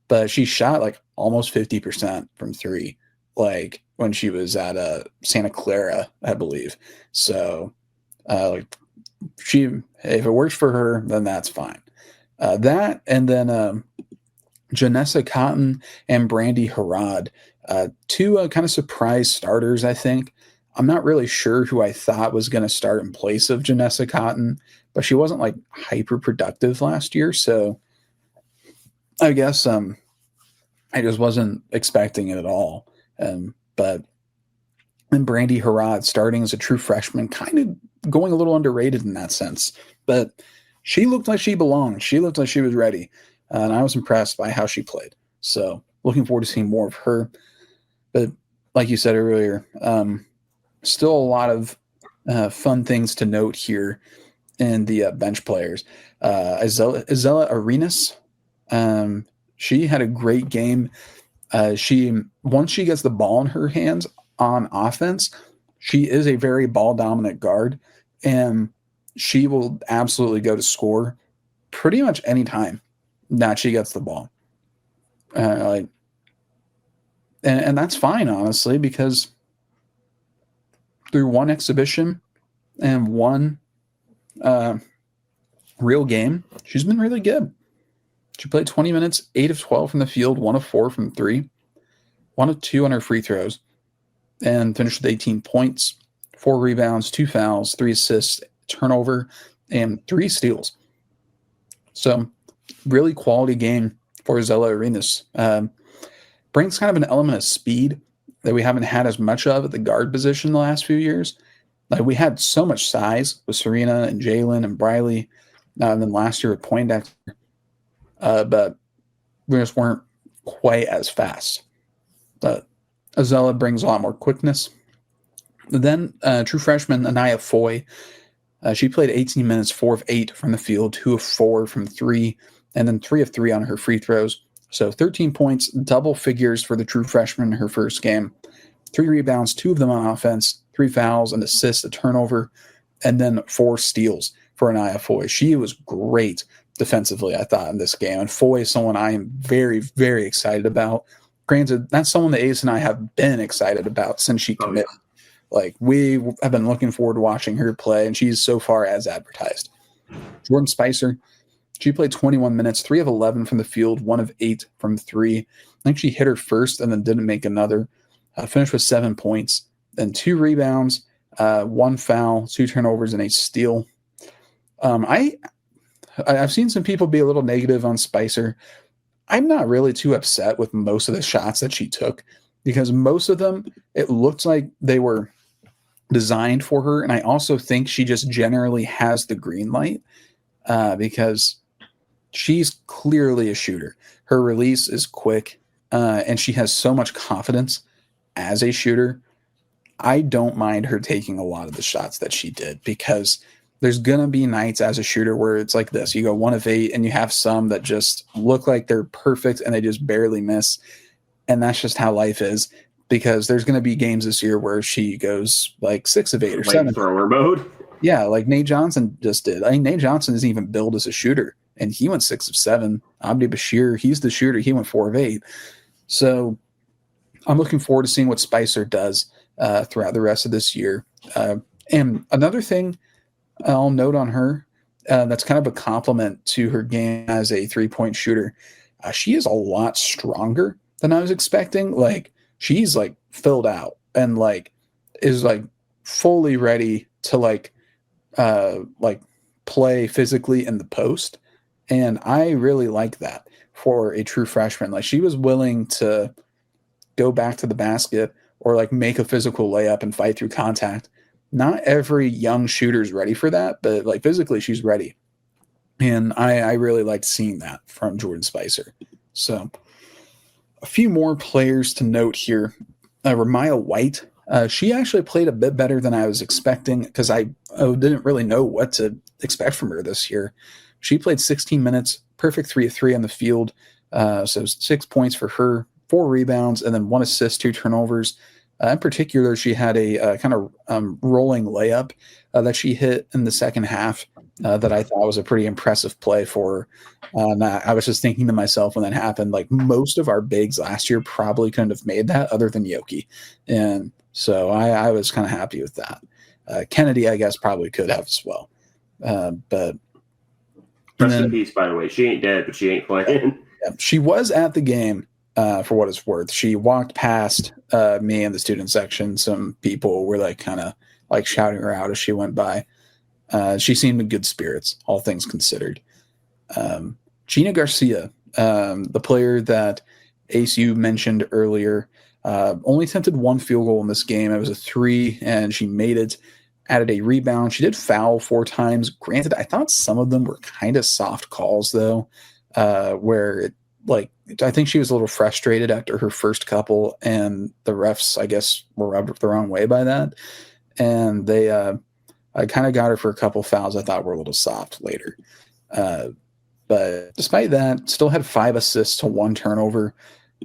but she shot like almost 50% from 3, like when she was at Santa Clara, I believe. So like if it works for her, then that's fine. That and then Janessa Cotton and Brandy Harrod, 2 kind of surprise starters, I think. I'm not really sure who I thought was going to start in place of Janessa Cotton, but she wasn't like hyper productive last year. So I guess I just wasn't expecting it at all. But and Brandy Harrod starting as a true freshman, kind of going a little underrated in that sense. But she looked like she belonged. She looked like she was ready. And I was impressed by how she played. So looking forward to seeing more of her. But like you said earlier, still a lot of fun things to note here in the bench players. Azella Arenas, she had a great game. Once she gets the ball in her hands on offense, she is a very ball dominant guard, and she will absolutely go to score pretty much any time that she gets the ball. And that's fine, honestly, because through one exhibition and one real game, she's been really good. She played 20 minutes, 8 of 12 from the field, 1 of 4 from 3, 1 of 2 on her free throws, and finished with 18 points, 4 rebounds, 2 fouls, 3 assists, turnover, and 3 steals. So, really quality game for Zella Arenas. Brings kind of an element of speed that we haven't had as much of at the guard position the last few years. Like, we had so much size with Serena and Jalen and Briley, and then last year with Poindexter, but we just weren't quite as fast. But Azella brings a lot more quickness. Then true freshman Anaya Foy, she played 18 minutes, 4 of 8 from the field, 2 of 4 from 3, and then 3 of 3 on her free throws. So 13 points, double figures for the true freshman in her first game. 3 rebounds, 2 of them on offense, 3 fouls, an assist, a turnover, and then 4 steals for Anaya Foy. She was great defensively, I thought, in this game. And Foy is someone I am very, very excited about. Granted, that's someone that Ace and I have been excited about since she committed. Like, we have been looking forward to watching her play, and she's so far as advertised. Jordan Spicer, she played 21 minutes, 3 of 11 from the field, 1 of 8 from 3. I think she hit her first and then didn't make another. Finished with 7 points, then 2 rebounds, 1 foul, 2 turnovers, and a steal. I've seen some people be a little negative on Spicer. I'm not really too upset with most of the shots that she took, because most of them, it looked like they were designed for her. And I also think she just generally has the green light because she's clearly a shooter. Her release is quick, and she has so much confidence as a shooter. I don't mind her taking a lot of the shots that she did, because there's going to be nights as a shooter where it's like this. You go 1 of 8 and you have some that just look like they're perfect and they just barely miss. And that's just how life is, because there's going to be games this year where she goes like 6 of 8 or 7. Thrower mode. Yeah, like Nate Johnson just did. I mean, Nate Johnson isn't even billed as a shooter, and he went 6 of 7. Abdi Bashir, he's the shooter. He went 4 of 8. So I'm looking forward to seeing what Spicer does throughout the rest of this year. And another thing I'll note on her that's kind of a compliment to her game as a 3-point shooter. She is a lot stronger than I was expecting. Like, she's like filled out and like is like fully ready to like play physically in the post. And I really like that for a true freshman. Like, she was willing to go back to the basket or like make a physical layup and fight through contact. Not every young shooter is ready for that, but like physically she's ready. And I really liked seeing that from Jordan Spicer. So a few more players to note here. Ramaya White, she actually played a bit better than I was expecting, because I didn't really know what to expect from her this year. She played 16 minutes, perfect 3 of 3 on the field. So 6 points for her, 4 rebounds, and then 1 assist, 2 turnovers. In particular, she had a kind of rolling layup that she hit in the second half that I thought was a pretty impressive play for her. I was just thinking to myself when that happened, like, most of our bigs last year probably couldn't have made that other than Yoki. And so I was kind of happy with that. Kennedy, I guess, probably could have as well. But rest in peace, by the way. She ain't dead, but she ain't playing. Yeah, she was at the game. For what it's worth, she walked past me in the student section. Some people were like kind of like shouting her out as she went by. She seemed in good spirits, all things considered. Gina Garcia, the player that Ace you mentioned earlier, only attempted 1 field goal in this game. It was a 3, and she made it. Added a rebound. She did foul 4 times. Granted, I thought some of them were kind of soft calls though, where I think she was a little frustrated after her first couple, and the refs, I guess, were rubbed the wrong way by that. And I kind of got her for a couple fouls I thought were a little soft later. But despite that, still had 5 assists to 1 turnover.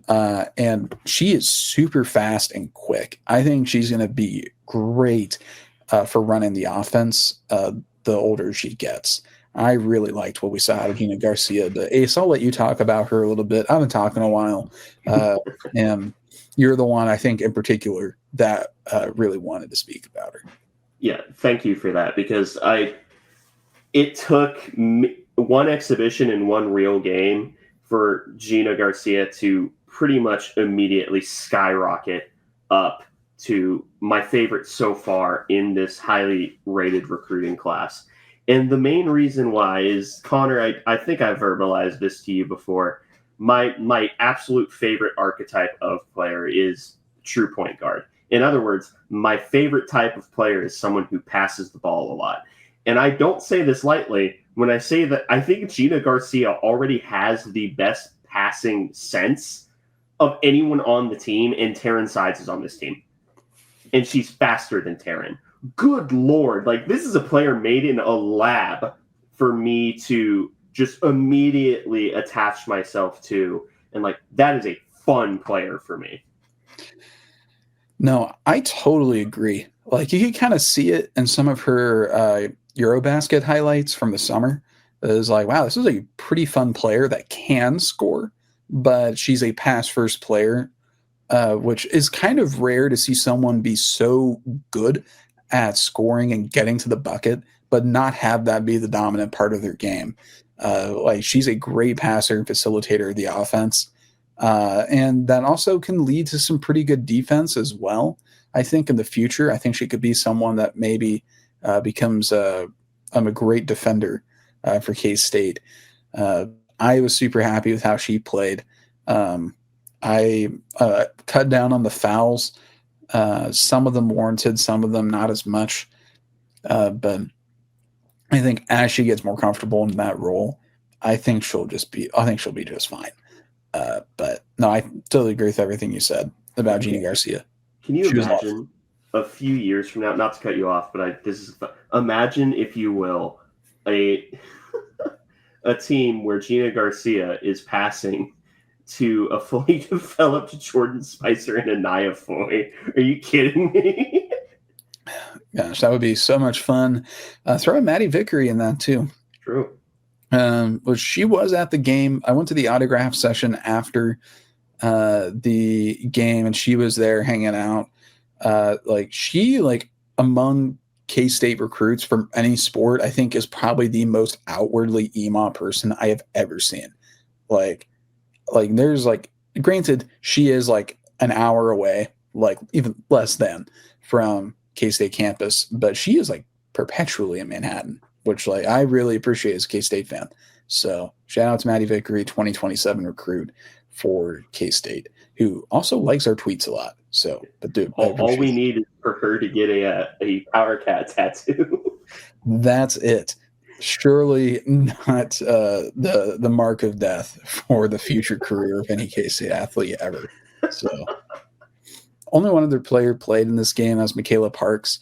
And she is super fast and quick. I think she's going to be great for running the offense the older she gets. I really liked what we saw out of Gina Garcia. But Ace, I'll let you talk about her a little bit. I've been talking a while. And you're the one, I think, in particular, that really wanted to speak about her. Yeah, thank you for that, because it took one exhibition and one real game for Gina Garcia to pretty much immediately skyrocket up to my favorite so far in this highly rated recruiting class. And the main reason why is, Connor, I think I've verbalized this to you before. My absolute favorite archetype of player is true point guard. In other words, my favorite type of player is someone who passes the ball a lot. And I don't say this lightly when I say that I think Gina Garcia already has the best passing sense of anyone on the team, and Taryn Sides is on this team. And she's faster than Taryn. Good Lord. Like, this is a player made in a lab for me to just immediately attach myself to. And, like, that is a fun player for me. No, I totally agree. Like, you can kind of see it in some of her Eurobasket highlights from the summer. It was like, wow, this is a pretty fun player that can score, but she's a pass-first player, which is kind of rare to see someone be so good at scoring and getting to the bucket, but not have that be the dominant part of their game. Like, she's a great passer and facilitator of the offense. And that also can lead to some pretty good defense as well. I think in the future, I think she could be someone that maybe becomes a great defender for K-State. I was super happy with how she played. I cut down on the fouls. Some of them warranted, some of them not as much. But I think as she gets more comfortable in that role, I think she'll be just fine. But no, I totally agree with everything you said about Gina Garcia. Can you imagine a few years from now, not to cut you off, but imagine, if you will, a team where Gina Garcia is passing to a fully developed Jordan Spicer and Anaya Foy. Are you kidding me? Gosh, that would be so much fun. Throw in Maddie Vickery in that too. True. Well, she was at the game. I went to the autograph session after the game, and she was there hanging out. Among K-State recruits from any sport, I think is probably the most outwardly emo person I have ever seen. Like there's granted, she is like an hour away, like even less than, from K-State campus, but she is like perpetually in Manhattan, which I really appreciate as a K-State fan. So shout out to Maddie Vickery, 2027 recruit for K-State, who also likes our tweets a lot. So, but dude, all we need is for her to get a Power Cat tattoo. That's it. Surely not the mark of death for the future career of any K-State athlete ever. So, only one other player played in this game. That was Michaela Parks.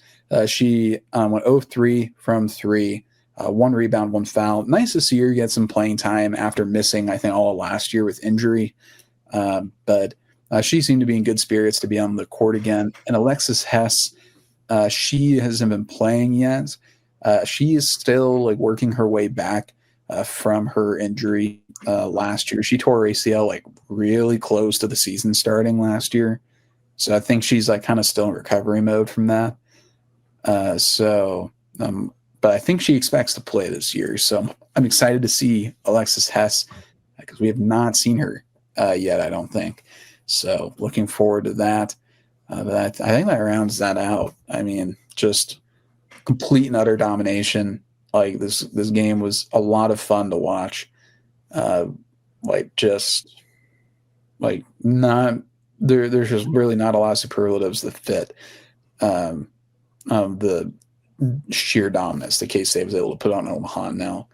She went 0-3 from 3, 1 rebound, 1 foul. Nice to see her get some playing time after missing, I think, all of last year with injury. But she seemed to be in good spirits to be on the court again. And Alexis Hess, she hasn't been playing yet. She is still working her way back from her injury last year. She tore her ACL really close to the season starting last year. So I think she's kind of still in recovery mode from that. But I think she expects to play this year. So I'm excited to see Alexis Hess because we have not seen her yet, I don't think. So looking forward to that. But I think that rounds that out. I mean, just complete and utter domination. This game was a lot of fun to watch. There's just really not a lot of superlatives that fit the sheer dominance that K-State was able to put on Omaha. Now,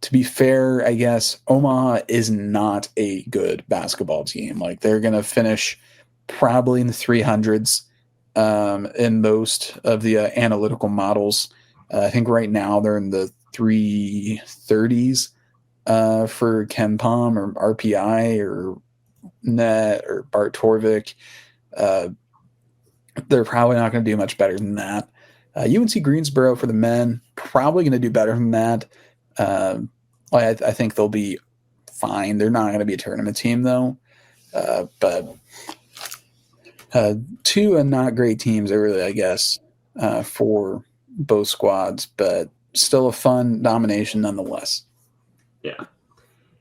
to be fair, I guess Omaha is not a good basketball team. Like they're going to finish probably in the 300s in most of the analytical models. I think right now they're in the 330s for Ken Palm or RPI or Net or Bart Torvik. They're probably not going to do much better than that. UNC Greensboro for the men, probably going to do better than that. I think they'll be fine. They're not going to be a tournament team, though. But two not great teams, really, I guess, for both squads, but still a fun domination nonetheless. Yeah.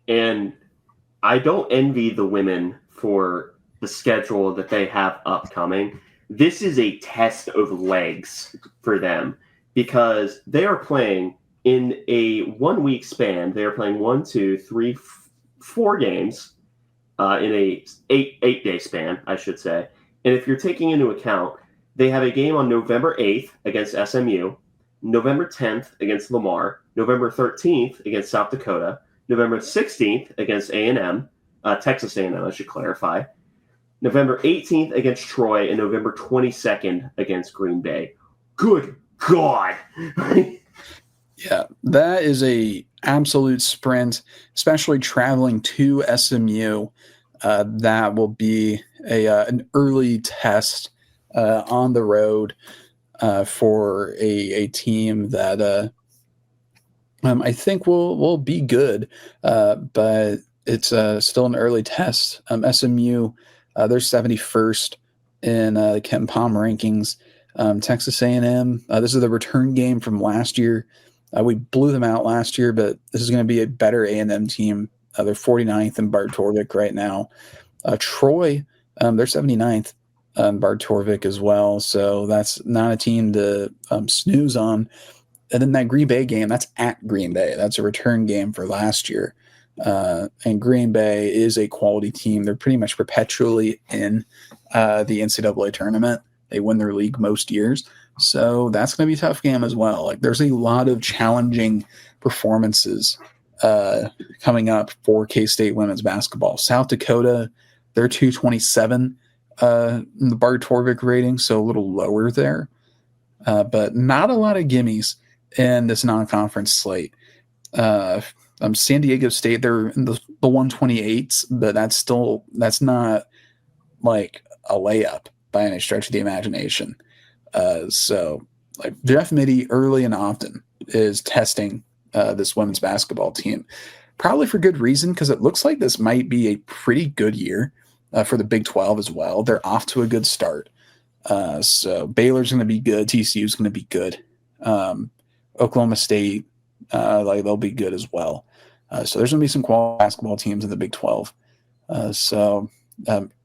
And I don't envy the women for the schedule that they have upcoming. This is a test of legs for them because they are playing in a 1 week span. They are playing 1, 2, 3, 4 games in a eight day span, I should say. And if you're taking into account, they have a game on November 8th against SMU, November 10th against Lamar, November 13th against South Dakota, November 16th against A&M, Texas A&M, I should clarify, November 18th against Troy, and November 22nd against Green Bay. Good God. Yeah, that is a absolute sprint, especially traveling to SMU. That will be an early test on the road for a team that I think will be good, but it's still an early test. SMU, they're 71st in the Ken Palm rankings. Texas A&M, this is the return game from last year. We blew them out last year, but this is going to be a better A&M team. They're 49th in Bart Torvik right now. Troy, they're 79th in Bart Torvik as well, so that's not a team to snooze on. And then that Green Bay game, that's at Green Bay. That's a return game for last year. And Green Bay is a quality team. They're pretty much perpetually in the NCAA tournament. They win their league most years. So that's going to be a tough game as well. Like there's a lot of challenging performances coming up for K-State women's basketball. South Dakota, they're 227 in the Bart Torvik rating, so a little lower there. But not a lot of gimmies in this non-conference slate. San Diego State, they're in the 128s, but that's not like a layup by any stretch of the imagination. So like Jeff Mittie early and often is testing this women's basketball team, probably for good reason, because it looks like this might be a pretty good year for the Big 12 as well. They're off to a good start. So Baylor's going to be good. TCU's going to be good. Oklahoma State, they'll be good as well. So there's going to be some quality basketball teams in the Big 12.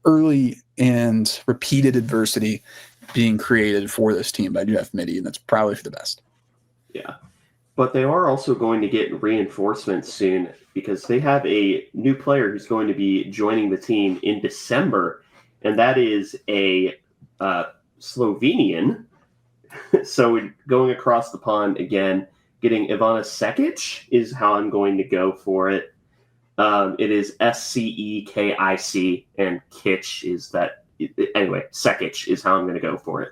Early and repeated adversity being created for this team by Jeff Mittie, and that's probably for the best. Yeah. But they are also going to get reinforcements soon because they have a new player who's going to be joining the team in December, and that is a Slovenian. So going across the pond again, getting Ivana Sekic is how I'm going to go for it. It is Sekic, and Kitch is that. Anyway, Sekic is how I'm going to go for it.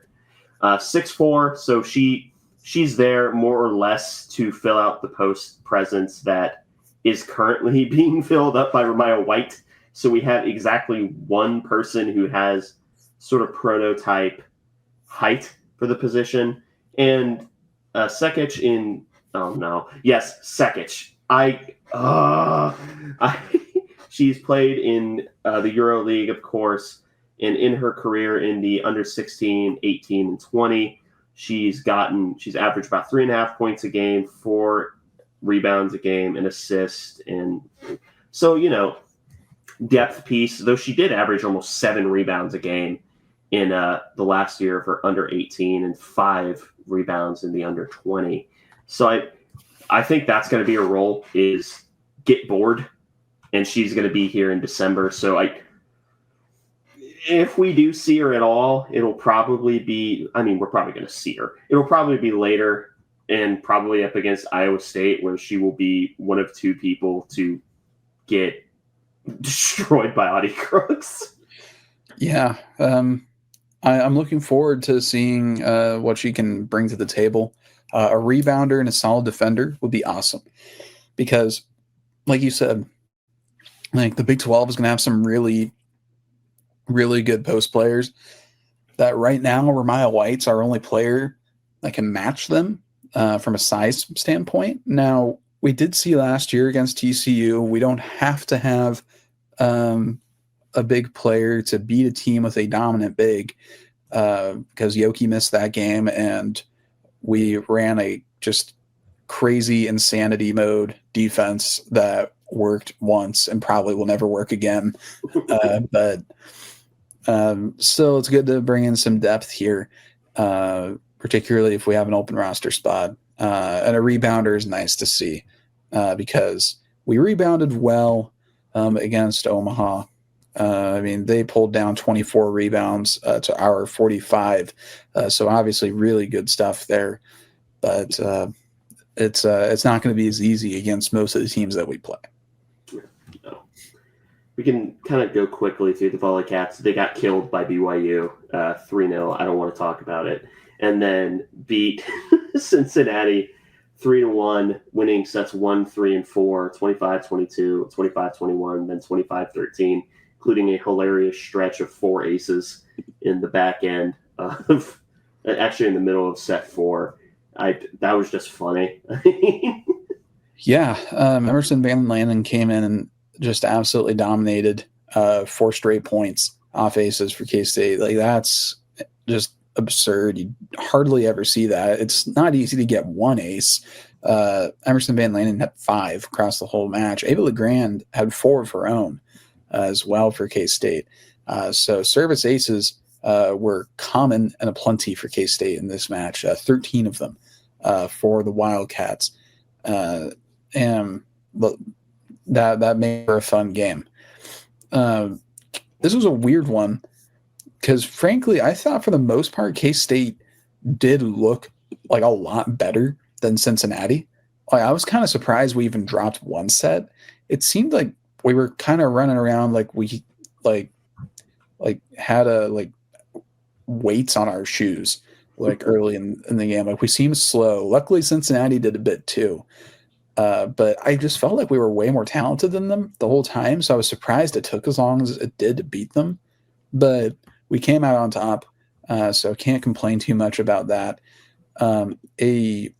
6'4", so she's there more or less to fill out the post presence that is currently being filled up by Ramiah White. So we have exactly one person who has sort of prototype height for the position. And Sekic in – oh, no. Yes, Sekic. She's played in the Euro League, of course, and in her career in the under 16, 18, and 20, she's averaged about 3.5 points a game, 4 rebounds a game, an assist. And so, depth piece, though she did average almost 7 rebounds a game in the last year of her under 18 and 5 rebounds in the under 20. So I think that's going to be her role, is get bored, and she's going to be here in December. So if we do see her at all, it'll probably be, we're probably going to see her. It'll probably be later and probably up against Iowa State, where she will be one of two people to get destroyed by Audie Crooks. Yeah. I'm looking forward to seeing what she can bring to the table. A rebounder and a solid defender would be awesome because, like you said, like the Big 12 is going to have some really, really good post players that right now Ramaya White's our only player that can match them from a size standpoint. Now, we did see last year against TCU, we don't have to have a big player to beat a team with a dominant big because Yoki missed that game and we ran a just crazy insanity mode defense that worked once and probably will never work again. But still, it's good to bring in some depth here, particularly if we have an open roster spot. And a rebounder is nice to see because we rebounded well against Omaha. I mean, they pulled down 24 rebounds to our 45. So obviously really good stuff there. But it's not going to be as easy against most of the teams that we play. No. We can kind of go quickly through the Alleycats. They got killed by BYU 3-0. I don't want to talk about it. And then beat Cincinnati 3-1, winning sets 1, 3, and 4, 25-22, 25-21, then 25-13, including a hilarious stretch of 4 aces in the back end of actually in the middle of set 4. That was just funny. Yeah, Emerson Van Lanen came in and just absolutely dominated 4 straight points off aces for K-State. Like, that's just absurd. You hardly ever see that. It's not easy to get 1 ace. Emerson Van Lanen had 5 across the whole match. Ava LeGrand had 4 of her own as well for K-State. So service aces were common and aplenty for K-State in this match, 13 of them for the Wildcats. And that made for a fun game. This was a weird one because, frankly, I thought for the most part K-State did look like a lot better than Cincinnati. Like, I was kind of surprised we even dropped 1 set. It seemed like we were kind of running around like we had weights on our shoes like early in the game. Like, we seemed slow. Luckily, Cincinnati did a bit too. But I just felt like we were way more talented than them the whole time. So I was surprised it took as long as it did to beat them. But we came out on top. So can't complain too much about that. A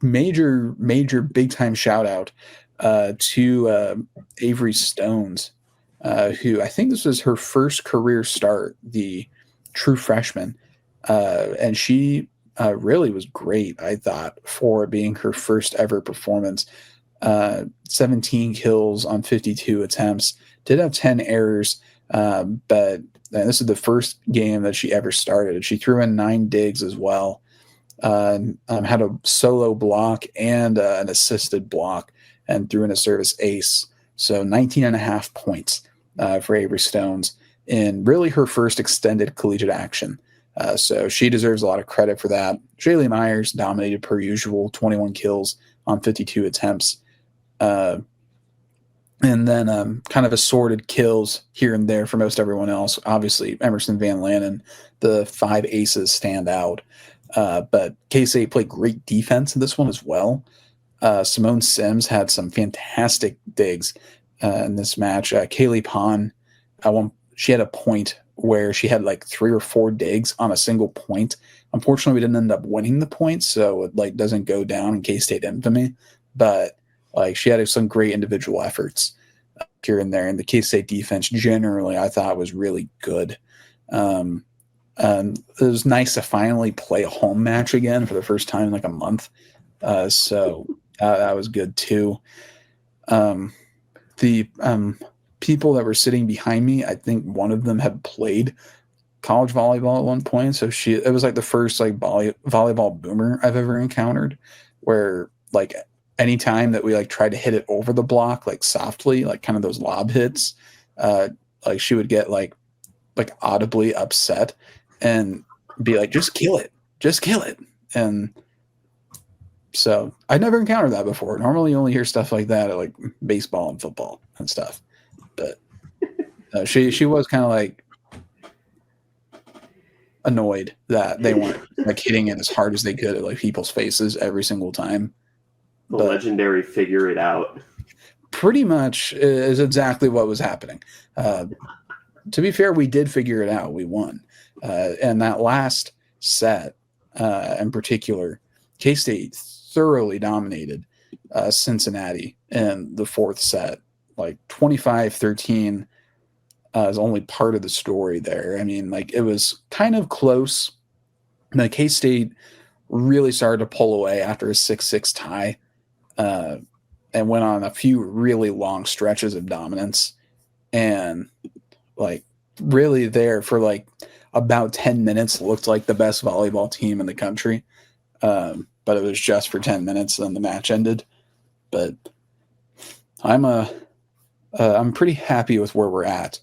major big time shout out to Avery Stones, who I think this was her first career start, the true freshman. And she really was great, I thought, for being her first ever performance. 17 kills on 52 attempts, did have 10 errors, but this is the first game that she ever started. She threw in 9 digs as well. Had a solo block and an assisted block and threw in a service ace. So 19.5 points for Avery Stones in really her first extended collegiate action. So she deserves a lot of credit for that. Shaylee Myers dominated per usual, 21 kills on 52 attempts. And then kind of assorted kills here and there for most everyone else. Obviously, Emerson Van Lanen, the 5 aces stand out. But K-State played great defense in this one as well. Simone Sims had some fantastic digs in this match. Kaylee Pon, she had a point where she had like 3 or 4 digs on a single point. Unfortunately, we didn't end up winning the point, so it doesn't go down in K-State infamy. But she had some great individual efforts here and there, and the K-State defense generally I thought was really good. It was nice to finally play a home match again for the first time in like a month. So that was good too. The people that were sitting behind me, I think one of them had played college volleyball at one point. So it was like the first volleyball boomer I've ever encountered, where anytime that we tried to hit it over the block, softly, kind of those lob hits, she would get audibly upset and be like, just kill it. And So I never encountered that before. Normally, you only hear stuff like that at like baseball and football and stuff. But she was kind of like annoyed that they weren't like hitting it as hard as they could at like people's faces every single time. The legendary figure it out. Pretty much is exactly what was happening. To be fair, we did figure it out. We won. And that last set in particular, K-State thoroughly dominated Cincinnati in the fourth set. Like 25-13 is only part of the story there. I mean, like it was kind of close. The K-State really started to pull away after a 6-6 tie and went on a few really long stretches of dominance. And like really there for like about 10 minutes looked like the best volleyball team in the country. But it was just for 10 minutes, then the match ended. But I'm pretty happy with where we're at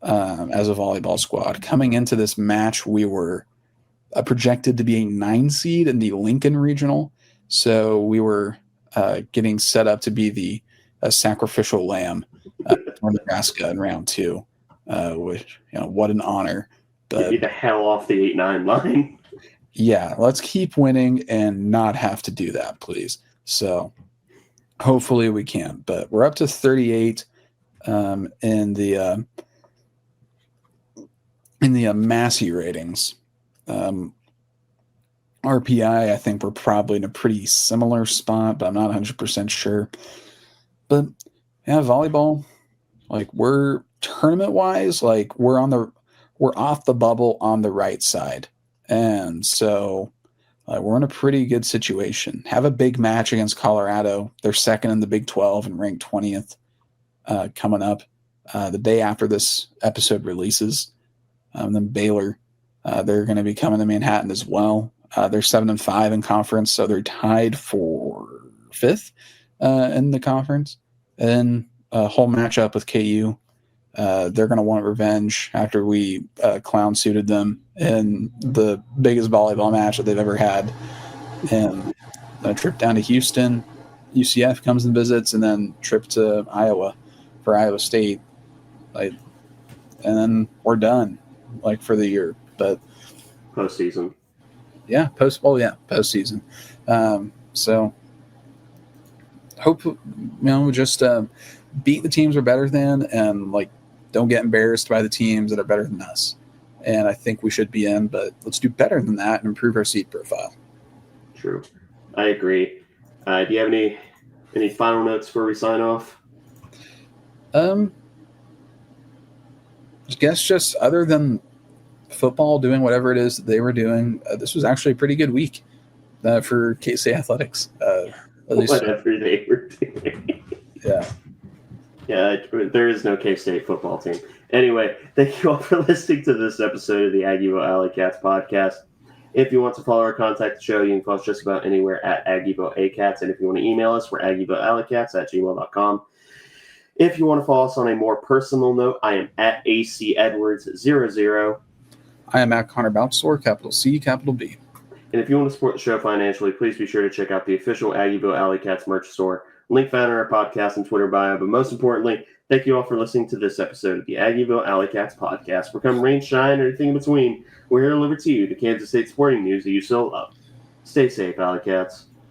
as a volleyball squad. Coming into this match, we were projected to be a 9 seed in the Lincoln Regional. So we were getting set up to be the sacrificial lamb for Nebraska in round 2, which, what an honor. But, get the hell off the 8-9 line. Yeah, let's keep winning and not have to do that, please. So hopefully we can. But we're up to 38 in the Massey ratings. RPI, I think we're probably in a pretty similar spot, but I'm not 100% sure. But yeah, volleyball, like we're tournament-wise, like we're off the bubble on the right side. And so we're in a pretty good situation. Have a big match against Colorado. They're second in the Big 12 and ranked 20th coming up the day after this episode releases. Then Baylor, they're going to be coming to Manhattan as well. They're 7-5 in conference, so they're tied for 5th in the conference. And a whole matchup with KU. They're going to want revenge after we clown suited them in the biggest volleyball match that they've ever had. And a trip down to Houston, UCF comes and visits, and then trip to Iowa for Iowa State. And then we're done, for the year. But postseason. Yeah, postseason. So hope just beat the teams we're better than, and don't get embarrassed by the teams that are better than us. And I think we should be in, but let's do better than that and improve our seed profile. True. I agree. Do you have any final notes before we sign off? I guess just other than football doing whatever it is that they were doing, this was actually a pretty good week for K-State athletics. At least whatever they were doing. Yeah. Yeah, there is no K-State football team. Anyway, thank you all for listening to this episode of the Aggieville Alleycats podcast. If you want to follow or contact the show, you can follow us just about anywhere at Aggieville Alleycats. And if you want to email us, we're AggievilleAlleycats@gmail.com. If you want to follow us on a more personal note, I am at ACEdwards00. I am at Connor Boutsor, capital C, capital B. And if you want to support the show financially, please be sure to check out the official Aggieville Alleycats merch store. Link found in our podcast and Twitter bio. But most importantly, thank you all for listening to this episode of the Aggieville Alleycats podcast. Where come rain, shine, or anything in between, we're here to deliver to you the Kansas State sporting news that you so love. Stay safe, Alleycats.